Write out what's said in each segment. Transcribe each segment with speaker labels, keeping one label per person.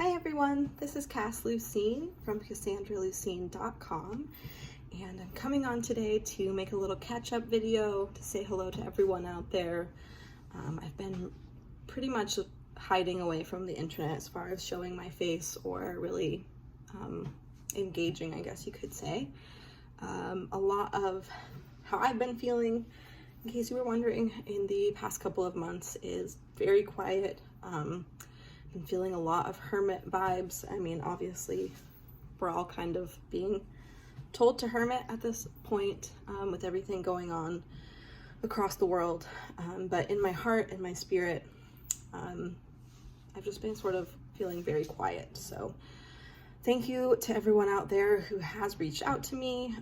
Speaker 1: Hi everyone, this is Cass Lucine from CassandraLucine.com, and I'm coming on today to make a little catch-up video to say hello to everyone out there. I've been pretty much hiding away from the internet as far as showing my face or really engaging, I guess you could say. A lot of how I've been feeling, in case you were wondering, in the past couple of months is very quiet. Been feeling a lot of hermit vibes. I mean, obviously, we're all kind of being told to hermit at this point with everything going on across the world. But in my heart and my spirit, I've just been sort of feeling very quiet. So thank you to everyone out there who has reached out to me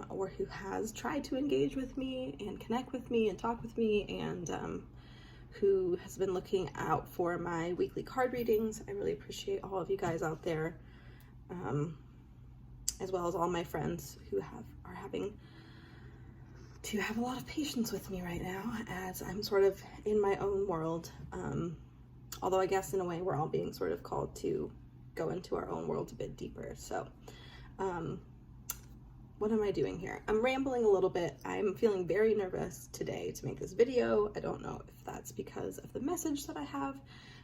Speaker 1: or who has tried to engage with me and connect with me and talk with me, and who has been looking out for my weekly card readings. I really appreciate all of you guys out there, as well as all my friends who are having to have a lot of patience with me right now as I'm sort of in my own world. Although I guess in a way we're all being sort of called to go into our own world a bit deeper. So what am I doing here? I'm rambling a little bit. I'm feeling very nervous today to make this video. I don't know if that's because of the message that I have.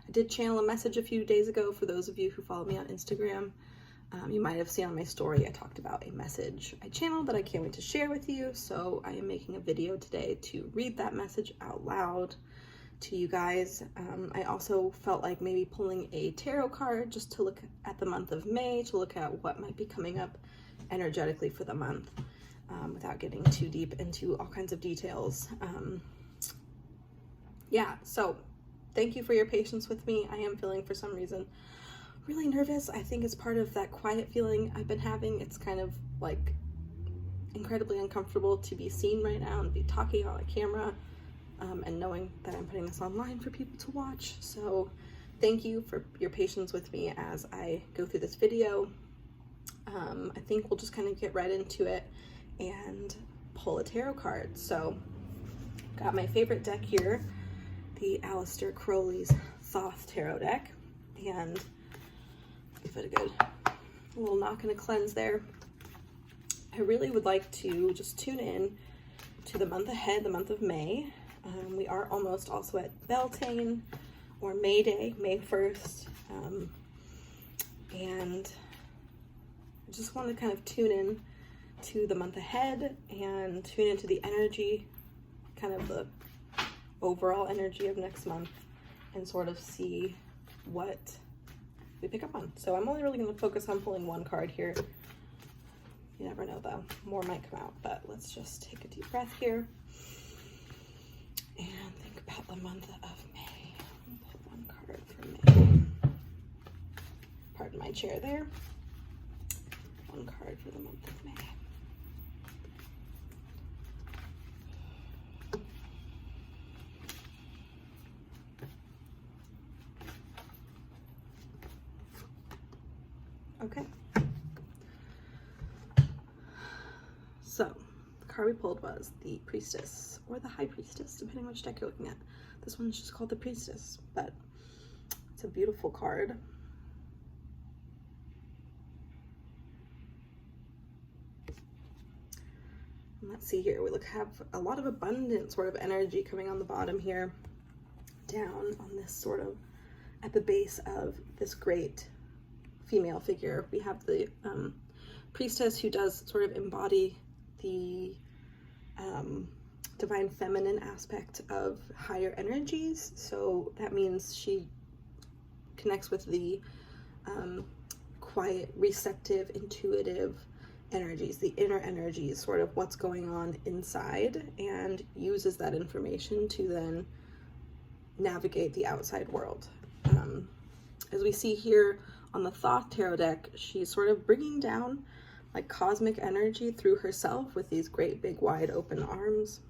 Speaker 1: I did channel a message a few days ago. For those of you who follow me on Instagram, you might have seen on my story I talked about a message I channeled that I can't wait to share with you. So I am making a video today to read that message out loud to you guys. I also felt like maybe pulling a tarot card just to look at the month of May, to look at what might be coming up energetically for the month, without getting too deep into all kinds of details. Yeah, so thank you for your patience with me. I am feeling, for some reason, really nervous. I think it's part of that quiet feeling I've been having. It's kind of like incredibly uncomfortable to be seen right now and be talking on a camera, and knowing that I'm putting this online for people to watch. So thank you for your patience with me as I go through this video. I think we'll just kind of get right into it and pull a tarot card. So got my favorite deck here, the Aleister Crowley's Thoth Tarot deck, and give it a good little knock and a cleanse there. I really would like to just tune in to the month ahead, the month of May. We are almost also at Beltane, or May Day, May 1st, and I just want to kind of tune in to the month ahead and tune into the energy, kind of the overall energy of next month, and sort of see what we pick up on. So I'm only really going to focus on pulling one card here. You never know though, more might come out, but let's just take a deep breath here and think about the month of May. Pull one card for May. Pardon my chair there. One card for the month of May. Okay. So, the card we pulled was the Priestess, or the High Priestess, depending which deck you're looking at. This one's just called the Priestess, but it's a beautiful card. Let's see here, we have a lot of abundant sort of energy coming on the bottom here, down on this sort of, at the base of this great female figure. We have the Priestess, who does sort of embody the divine feminine aspect of higher energies. So that means she connects with the quiet, receptive, intuitive energies, the inner energies, sort of what's going on inside, and uses that information to then navigate the outside world. As we see here on the Thoth Tarot deck, she's sort of bringing down like cosmic energy through herself with these great big wide open arms.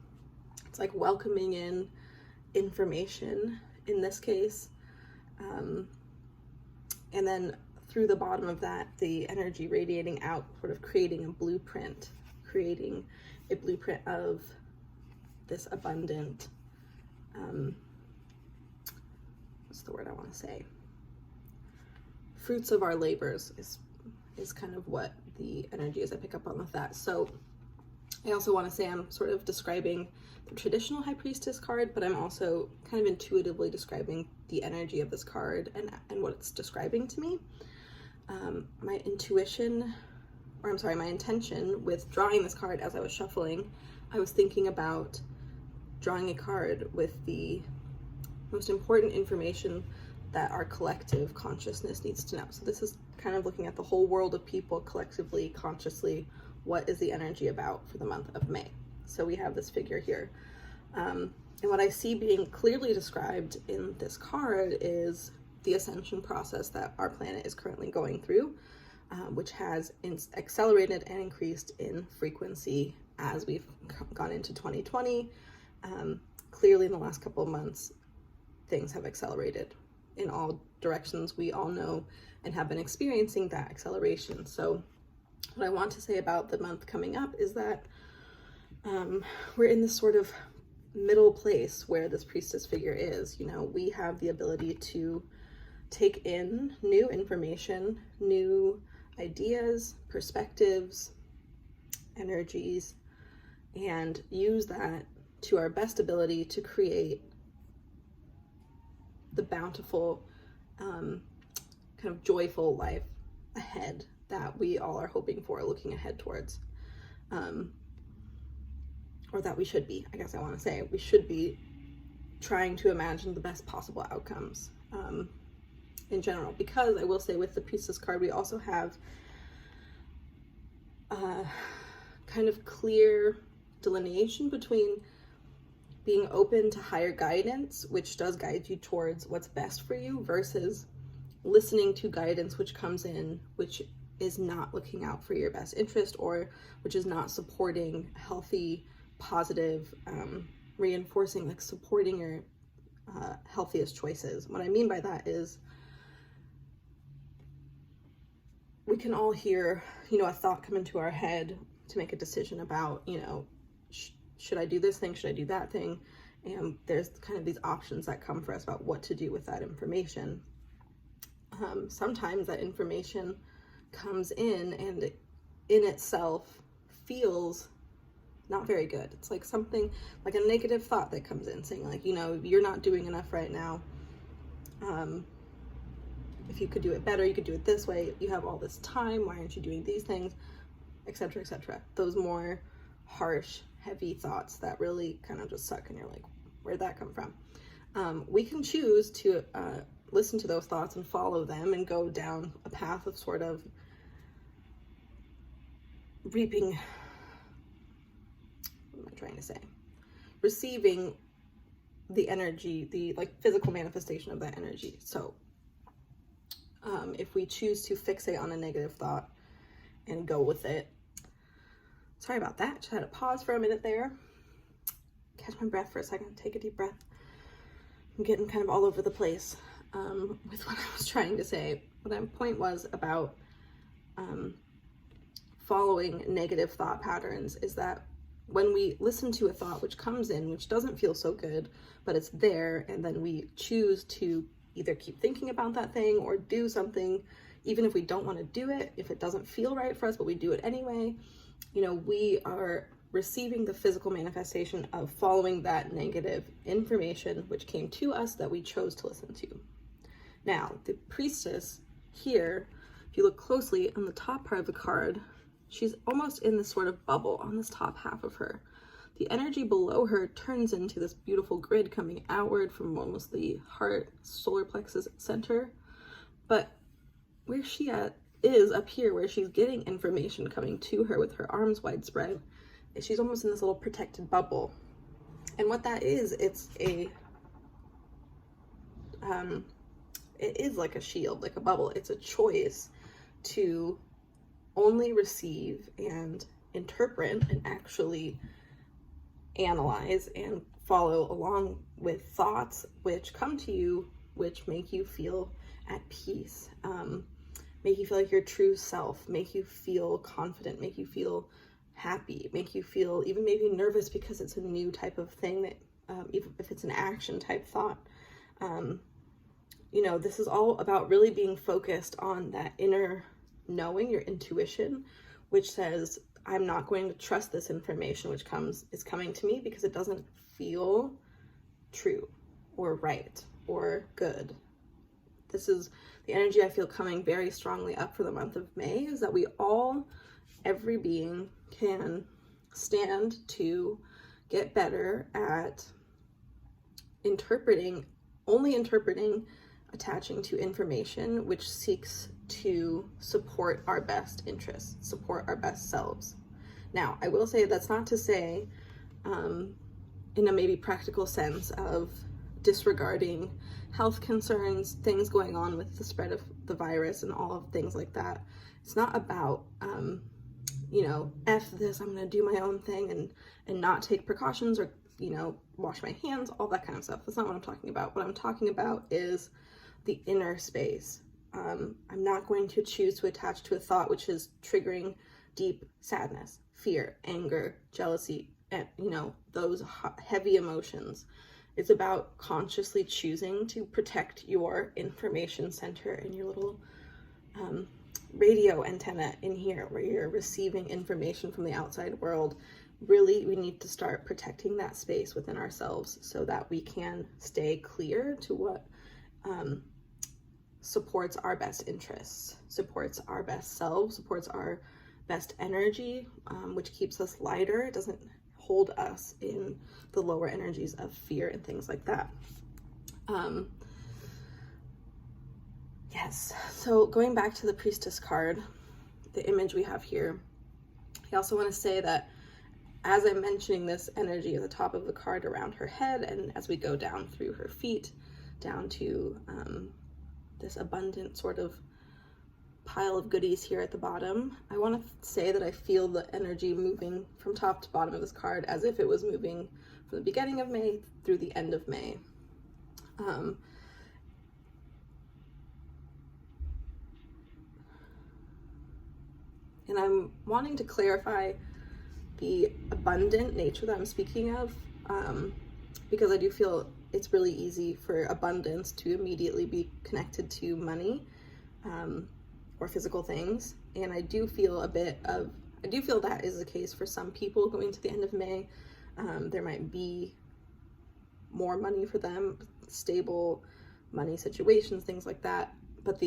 Speaker 1: It's like welcoming in information in this case, and then through the bottom of that, the energy radiating out, sort of creating a blueprint of this abundant, what's the word I want to say? fruits of our labors is kind of what the energy is I pick up on with that. So I also want to say I'm sort of describing the traditional High Priestess card, but I'm also kind of intuitively describing the energy of this card and what it's describing to me. My intention with drawing this card as I was shuffling, I was thinking about drawing a card with the most important information that our collective consciousness needs to know. So this is kind of looking at the whole world of people collectively, consciously, what is the energy about for the month of May. So we have this figure here. And what I see being clearly described in this card is the ascension process that our planet is currently going through, which has accelerated and increased in frequency as we've gone into 2020. Clearly in the last couple of months, things have accelerated in all directions. We all know and have been experiencing that acceleration. So what I want to say about the month coming up is that we're in this sort of middle place where this priestess figure is. You know, we have the ability to take in new information, new ideas, perspectives, energies, and use that to our best ability to create the bountiful, kind of joyful life ahead that we all are hoping for, looking ahead towards, or that we should be. I guess I want to say we should be trying to imagine the best possible outcomes in general, because I will say with the Priestess card, we also have kind of clear delineation between being open to higher guidance, which does guide you towards what's best for you, versus listening to guidance which comes in, which is not looking out for your best interest, or which is not supporting healthy, positive, reinforcing, like supporting your healthiest choices. What I mean by that is we can all hear, you know, a thought come into our head to make a decision about, you know, should I do this thing? Should I do that thing? And there's kind of these options that come for us about what to do with that information. Sometimes that information comes in and in itself feels not very good. It's like something like a negative thought that comes in saying, like, you know, you're not doing enough right now. If you could do it better, you could do it this way. You have all this time. Why aren't you doing these things? Etc., etc. Those more harsh, heavy thoughts that really kind of just suck, and you're like, where'd that come from? We can choose to listen to those thoughts and follow them and go down a path of sort of reaping, what am I trying to say? Receiving the energy, the like physical manifestation of that energy. So if we choose to fixate on a negative thought and go with it, sorry about that, just had to pause for a minute there, catch my breath for a second, take a deep breath. I'm getting kind of all over the place with what I was trying to say. What my point was about following negative thought patterns is that when we listen to a thought which comes in, which doesn't feel so good, but it's there, and then we choose to either keep thinking about that thing or do something, even if we don't want to do it, if it doesn't feel right for us, but we do it anyway, you know, we are receiving the physical manifestation of following that negative information which came to us that we chose to listen to. Now, the priestess here, if you look closely on the top part of the card, she's almost in this sort of bubble on this top half of her. The energy below her turns into this beautiful grid coming outward from almost the heart, solar plexus center. But where she is up here, where she's getting information coming to her with her arms wide spread, she's almost in this little protected bubble. And what that is, it is like a shield, like a bubble. It's a choice to only receive and interpret and actually analyze and follow along with thoughts which come to you, which make you feel at peace, make you feel like your true self, make you feel confident, make you feel happy, make you feel even maybe nervous because it's a new type of thing that, even if it's an action type thought, you know, this is all about really being focused on that inner knowing, your intuition, which says, I'm not going to trust this information which is coming to me because it doesn't feel true or right or good. This is the energy I feel coming very strongly up for the month of May, is that we all, every being, can stand to get better at only interpreting, attaching to information which seeks to support our best interests, support our best selves. Now, I will say that's not to say, in a maybe practical sense, of disregarding health concerns, things going on with the spread of the virus and all of things like that. It's not about, you know, F this, I'm going to do my own thing and not take precautions or, you know, wash my hands, all that kind of stuff. That's not what I'm talking about. What I'm talking about is the inner space. I'm not going to choose to attach to a thought which is triggering deep sadness, fear, anger, jealousy, and, you know, those heavy emotions. It's about consciously choosing to protect your information center and your little radio antenna in here where you're receiving information from the outside world. Really, we need to start protecting that space within ourselves so that we can stay clear to what supports our best interests, supports our best selves, supports our best energy, which keeps us lighter. It doesn't hold us in the lower energies of fear and things like that. Yes, so going back to the Priestess card, the image we have here, I also want to say that as I'm mentioning this energy at the top of the card around her head, and as we go down through her feet, down to this abundant sort of pile of goodies here at the bottom, I want to say that I feel the energy moving from top to bottom of this card as if it was moving from the beginning of May through the end of May. And I'm wanting to clarify the abundant nature that I'm speaking of, because I do feel it's really easy for abundance to immediately be connected to money, or physical things. And I do feel that is the case for some people going to the end of May. There might be more money for them, stable money situations, things like that. But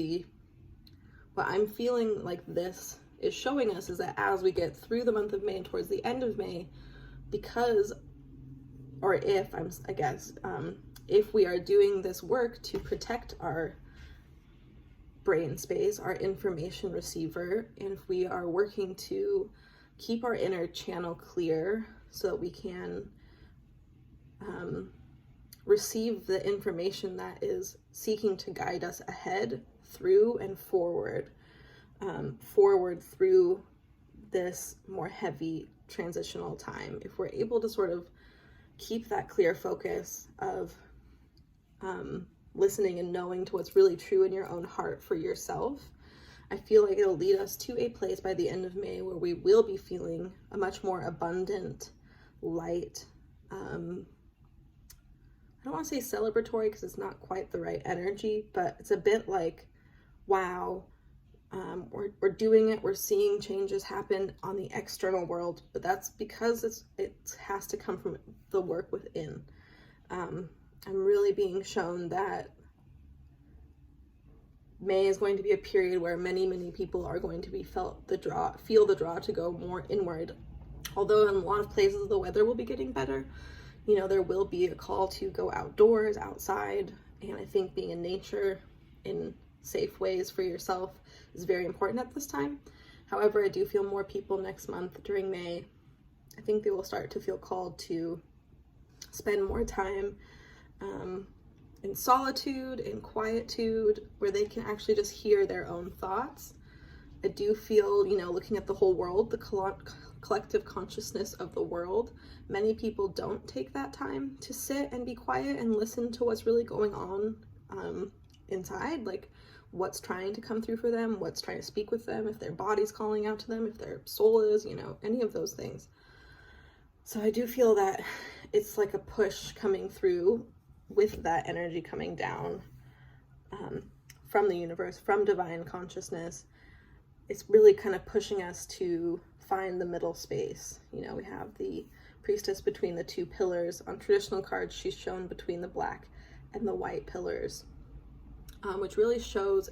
Speaker 1: what I'm feeling like this is showing us is that as we get through the month of May and towards the end of May, if we are doing this work to protect our brain space, our information receiver, and if we are working to keep our inner channel clear so that we can receive the information that is seeking to guide us ahead, through and forward through this more heavy transitional time. If we're able to sort of keep that clear focus of listening and knowing to what's really true in your own heart for yourself, I feel like it'll lead us to a place by the end of May where we will be feeling a much more abundant, light, I don't want to say celebratory because it's not quite the right energy, but it's a bit like, wow, we're doing it, we're seeing changes happen on the external world, but that's because it has to come from the work within. I'm really being shown that May is going to be a period where many, many people are going to feel the draw to go more inward. Although in a lot of places the weather will be getting better, you know, there will be a call to go outdoors, outside, and I think being in nature in safe ways for yourself is very important at this time. However, I do feel more people next month during May, I think they will start to feel called to spend more time in solitude, in quietude, where they can actually just hear their own thoughts. I do feel, you know, looking at the whole world, the collective consciousness of the world, many people don't take that time to sit and be quiet and listen to what's really going on inside, like what's trying to come through for them, what's trying to speak with them, if their body's calling out to them, if their soul is, you know, any of those things. So I do feel that it's like a push coming through with that energy coming down from the universe, from divine consciousness. It's really kind of pushing us to find the middle space. You know, we have the priestess between the two pillars. On traditional cards, she's shown between the black and the white pillars, which really shows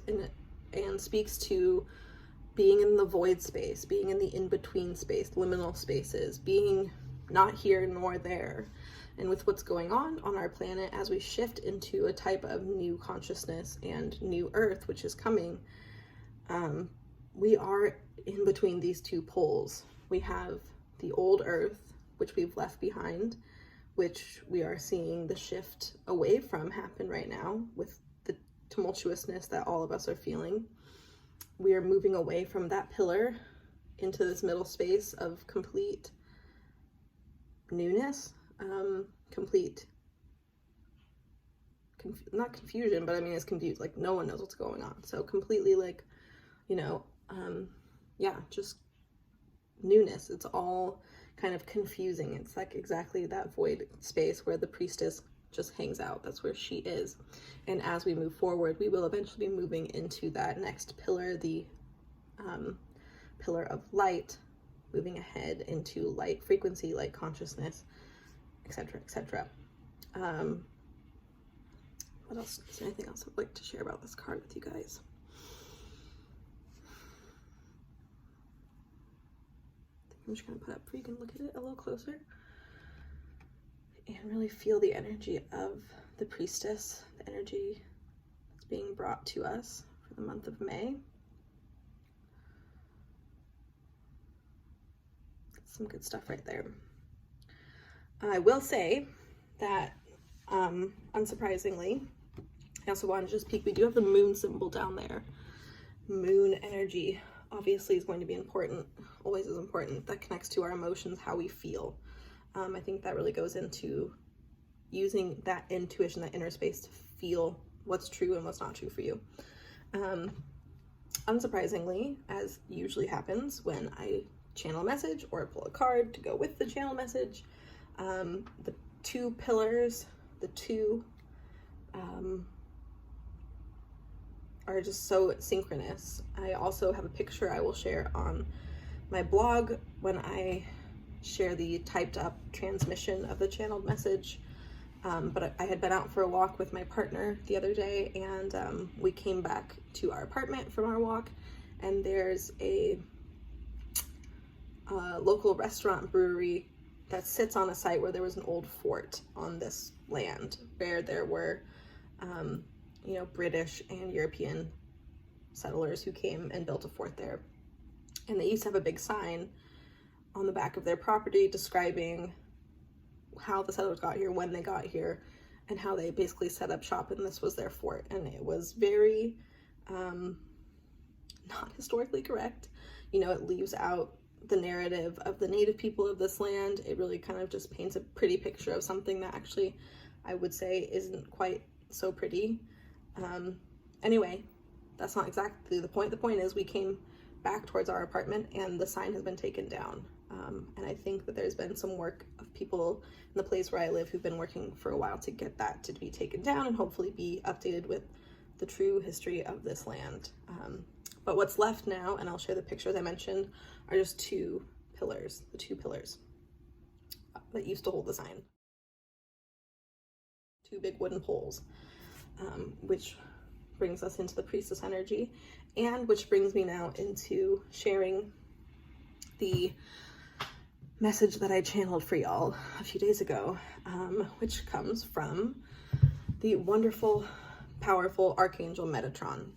Speaker 1: and speaks to being in the void space, being in the in-between space, liminal spaces, being not here nor there. And with what's going on our planet, as we shift into a type of new consciousness and new earth, which is coming, we are in between these two poles. We have the old earth, which we've left behind, which we are seeing the shift away from happen right now with the tumultuousness that all of us are feeling. We are moving away from that pillar into this middle space of complete newness, not confusion, but I mean, it's confused, like no one knows what's going on. So completely, like, you know, yeah, just newness. It's all kind of confusing. It's like exactly that void space where the priestess just hangs out. That's where she is. And as we move forward, we will eventually be moving into that next pillar, the pillar of light, moving ahead into light frequency, light consciousness, etc., etc. What else? Is there anything else I'd like to share about this card with you guys? I'm just going to put up so you can look at it a little closer and really feel the energy of the priestess, the energy that's being brought to us for the month of May. Some good stuff right there. I will say that, unsurprisingly, I also want to just peek, we do have the moon symbol down there. Moon energy obviously is going to be important, always is important. That connects to our emotions, how we feel. I think that really goes into using that intuition, that inner space to feel what's true and what's not true for you. Unsurprisingly, as usually happens when I channel a message or pull a card to go with the channel message, the two pillars, the two are just so synchronous. I also have a picture I will share on my blog when I share the typed up transmission of the channeled message. But I had been out for a walk with my partner the other day, and we came back to our apartment from our walk, and there's a local restaurant brewery that sits on a site where there was an old fort on this land where there were you know, British and European settlers who came and built a fort there. And they used to have a big sign on the back of their property describing how the settlers got here, when they got here, and how they basically set up shop, and this was their fort. And it was very not historically correct. You know, it leaves out the narrative of the native people of this land. It really kind of just paints a pretty picture of something that actually I would say isn't quite so pretty. Anyway, that's not exactly the point. The point is we came back towards our apartment and the sign has been taken down. And I think that there's been some work of people in the place where I live who've been working for a while to get that to be taken down and hopefully be updated with the true history of this land. But what's left now, and I'll share the pictures I mentioned, are just two pillars, the two pillars that used to hold the sign. Two big wooden poles, which brings us into the priestess energy, and which brings me now into sharing the message that I channeled for y'all a few days ago, which comes from the wonderful, powerful Archangel Metatron.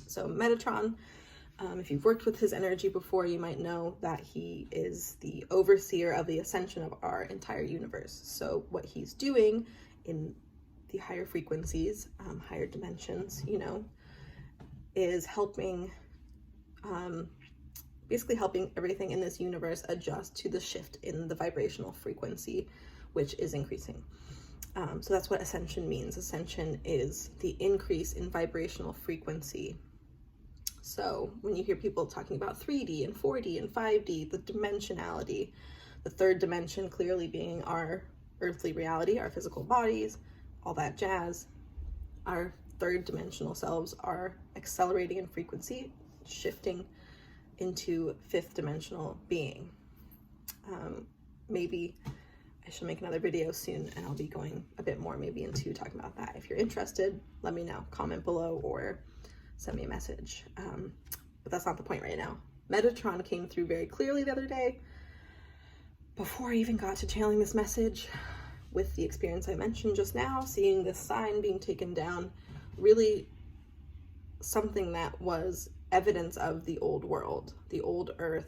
Speaker 1: So Metatron, if you've worked with his energy before, you might know that he is the overseer of the ascension of our entire universe. So what he's doing in the higher frequencies, higher dimensions, you know, is helping, basically helping everything in this universe adjust to the shift in the vibrational frequency, which is increasing. So that's what ascension means. Ascension is the increase in vibrational frequency. So when you hear people talking about 3D and 4D and 5D, the dimensionality, the third dimension clearly being our earthly reality, our physical bodies, all that jazz. Our third dimensional selves are accelerating in frequency, shifting into fifth dimensional being. Maybe I should make another video soon, and I'll be going a bit more maybe into talking about that. If you're interested, let me know, comment below or send me a message. But that's not the point right now. Metatron came through very clearly the other day. Before I even got to channeling this message, with the experience I mentioned just now, seeing this sign being taken down, really something that was evidence of the old world, the old earth,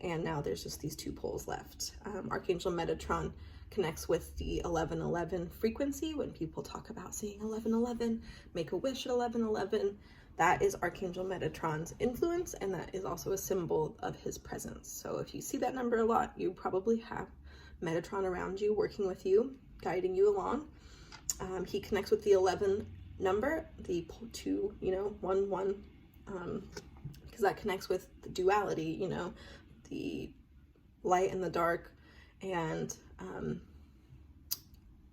Speaker 1: and now there's just these two poles left. Archangel Metatron connects with the 1111 frequency. When people talk about seeing 1111, make a wish at 1111, that is Archangel Metatron's influence, and that is also a symbol of his presence. So if you see that number a lot, you probably have Metatron around you, working with you, guiding you along. He connects with the 11 number, the 2, 1, 1, because that connects with the duality, the light and the dark, and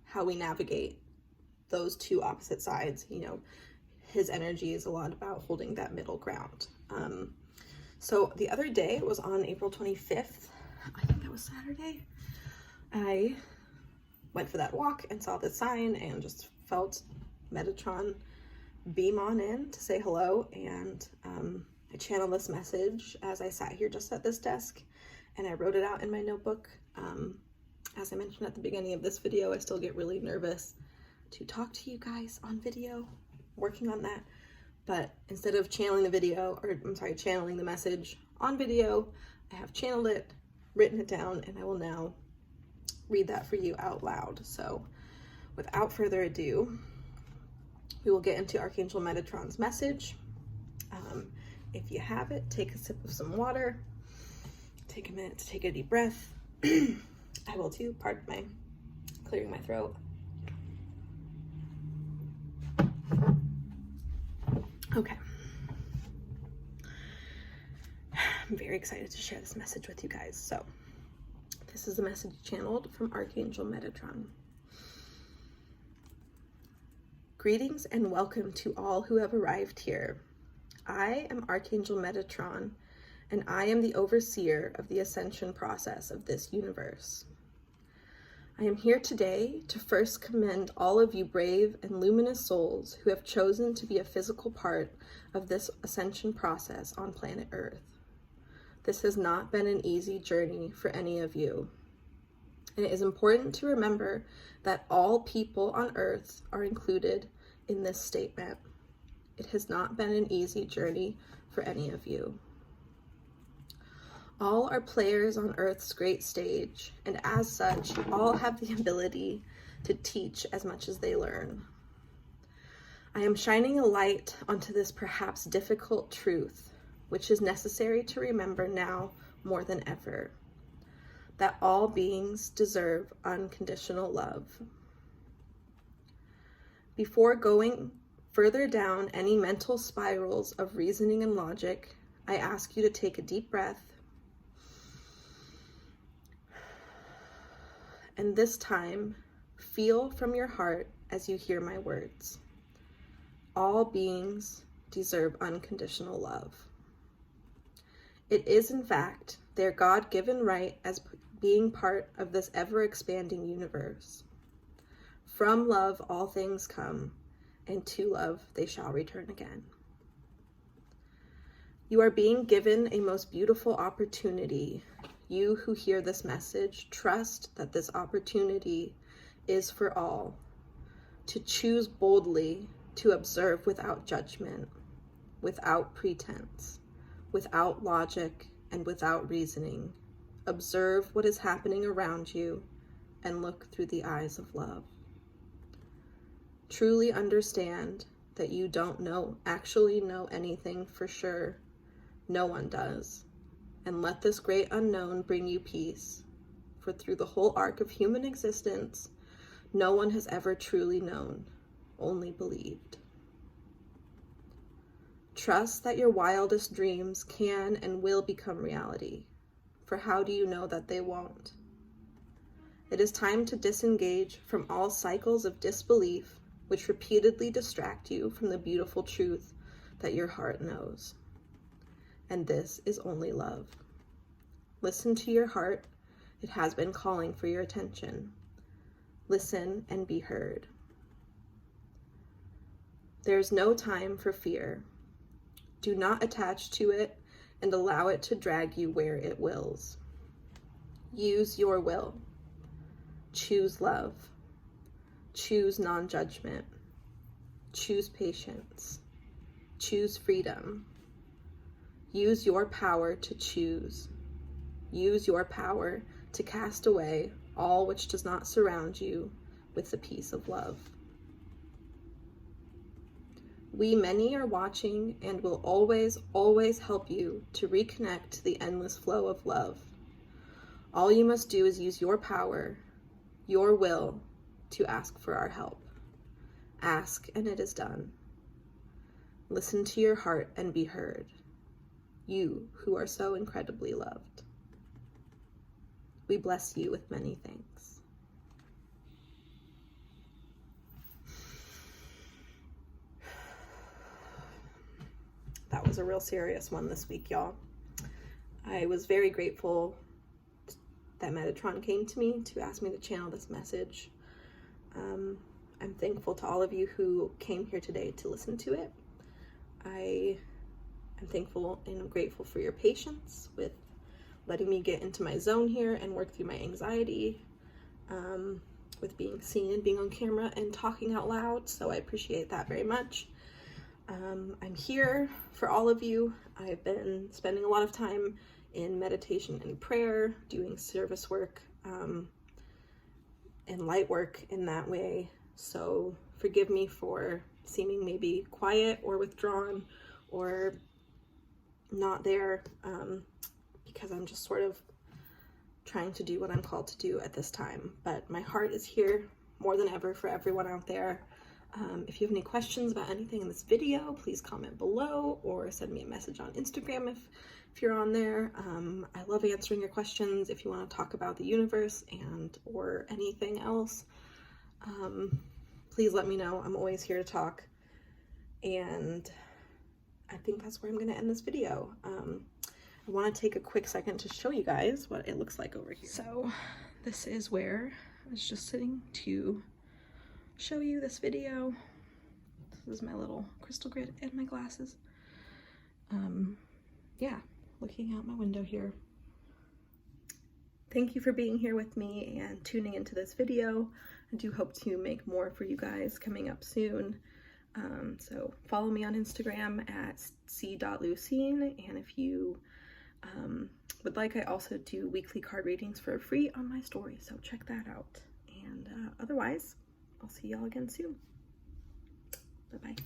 Speaker 1: how we navigate those two opposite sides. His energy is a lot about holding that middle ground. So the other day, it was on April 25th, I think that was Saturday, I went for that walk and saw the sign and just felt Metatron beam on in to say hello, and I channeled this message as I sat here just at this desk, and I wrote it out in my notebook. As I mentioned at the beginning of this video, I still get really nervous to talk to you guys on video, working on that, but instead of channeling the message on video, I have channeled it, written it down, and I will now read that for you out loud. So without further ado, we will get into Archangel Metatron's message. If you have it, take a sip of some water, take a minute to take a deep breath. I will too, pardon my clearing my throat. Okay. I'm very excited to share this message with you guys. So this is a message channeled from Archangel Metatron. Greetings and welcome to all who have arrived here. I am Archangel Metatron, and I am the overseer of the ascension process of this universe. I am here today to first commend all of you brave and luminous souls who have chosen to be a physical part of this ascension process on planet Earth. This has not been an easy journey for any of you. And it is important to remember that all people on Earth are included in this statement. It has not been an easy journey for any of you. All are players on Earth's great stage, and as such, all have the ability to teach as much as they learn. I am shining a light onto this perhaps difficult truth, which is necessary to remember now more than ever, that all beings deserve unconditional love. Before going further down any mental spirals of reasoning and logic, I ask you to take a deep breath, and this time, feel from your heart as you hear my words. All beings deserve unconditional love. It is, in fact, their God-given right as being part of this ever-expanding universe. From love all things come, and to love they shall return again. You are being given a most beautiful opportunity. You who hear this message, trust that this opportunity is for all, to choose boldly, to observe without judgment, without pretense, without logic, and without reasoning. Observe what is happening around you and look through the eyes of love. Truly understand that you don't actually know anything for sure. No one does. And let this great unknown bring you peace. For through the whole arc of human existence, no one has ever truly known, only believed. Trust that your wildest dreams can and will become reality. For how do you know that they won't? It is time to disengage from all cycles of disbelief which repeatedly distract you from the beautiful truth that your heart knows. And this is only love. Listen to your heart. It has been calling for your attention. Listen and be heard. There is no time for fear. Do not attach to it and allow it to drag you where it wills. Use your will. Choose love. Choose non-judgment. Choose patience. Choose freedom. Use your power to choose. Use your power to cast away all which does not surround you with the peace of love. We many are watching and will always, always help you to reconnect to the endless flow of love. All you must do is use your power, your will, to ask for our help. Ask and it is done. Listen to your heart and be heard. You who are so incredibly loved. We bless you with many thanks. That was a real serious one this week, y'all. I was very grateful that Metatron came to me to ask me to channel this message. I'm thankful to all of you who came here today to listen to it. I am thankful and I'm grateful for your patience with letting me get into my zone here and work through my anxiety, with being seen and being on camera and talking out loud. So I appreciate that very much. I'm here for all of you. I've been spending a lot of time in meditation and prayer, doing service work, and light work in that way. So forgive me for seeming maybe quiet or withdrawn or not there, because I'm just sort of trying to do what I'm called to do at this time. But my heart is here more than ever for everyone out there. If you have any questions about anything in this video, please comment below or send me a message on Instagram if you're on there. I love answering your questions. If you want to talk about the universe or anything else, please let me know. I'm always here to talk. And I think that's where I'm going to end this video. I want to take a quick second to show you guys what it looks like over here. So this is where I was just sitting to show you this video. This is my little crystal grid and my glasses. Yeah, looking out my window here. Thank you for being here with me and tuning into this video. I do hope to make more for you guys coming up soon. So follow me on Instagram at c.lucine, and if you would like, I also do weekly card readings for free on my story, so check that out. And otherwise, I'll see y'all again soon. Bye-bye.